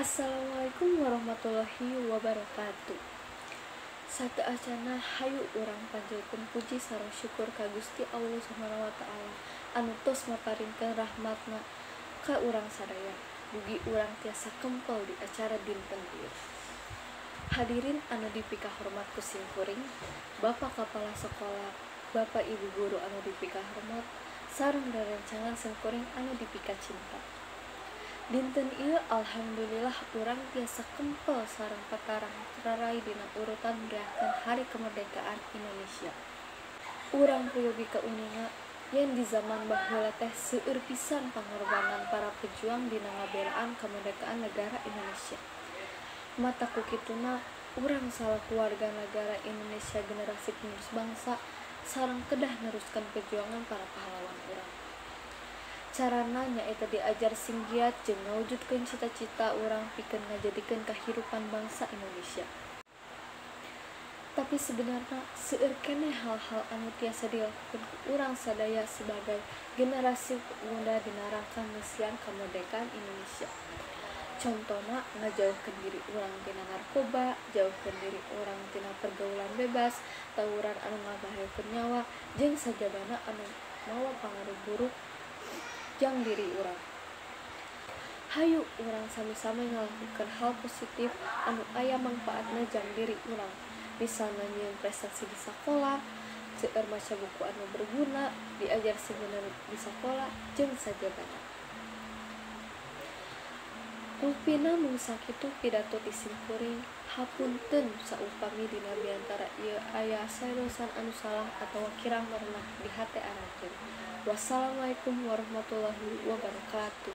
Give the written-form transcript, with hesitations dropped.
Assalamualaikum warahmatullahi wabarakatuh. Sateasana hayu urang panjeukeun puji sareng syukur ka Gusti Allah Subhanahu wa taala anu tos maparingkeun rahmatna ka urang sadaya. Mugi urang tiasa kempel di acara dinten ieu. Hadirin anu dipikah hormat ku simkuring, Bapak Kepala Sekolah, Bapak Ibu guru anu dipikah hormat, sareng rerencangan simkuring anu dipikah cinta. Dinten ieu alhamdulillah urang tiasa kempel sareng patarang rarai dina urutan merayakeun Hari Kemerdekaan Indonesia. Urang priyogi kauninga yen di zaman baheula teh seueur pisan pangorbanan para pejuang dina ngabelaan kemerdekaan negara Indonesia. Mata ku kituna urang salaku warga negara Indonesia generasi penerus bangsa sareng kedah neruskan perjuangan para pahlawan urang. Carana nyaeta diajar sing giat jeung ngawujudkeun cita-cita urang pikeun ngajadikeun kahirupan bangsa Indonesia. Tapi sebenarnya seueur keneh hal-hal anu tiasa dilakukeun ku urang sadaya sebagai generasi muda dina rangka ngeusian kamardikaan Indonesia. Contona ngajauhkeun diri urang tina narkoba, jauhkeun diri urang tina pergaulan bebas, tawuran anu ngabahayakeun nyawa, jeung sajabana anu mawa pangaruh buruk jang diri urang. Hayu urang sami-sami ngalakukeun hal positif anu aya mangpaatna jang diri urang. Misalna nyieun prestasi di sakola, seueur maca buku anu berguna, diajar sing bener di sakola, jeung sajabana. Upina mung sakitu pidato ti simkuring, hapunten saupami dina biantara ieu aya saedosan anu salah atawa kirang merenah di hate aranjeun. Wassalamualaikum warahmatullahi wabarakatuh.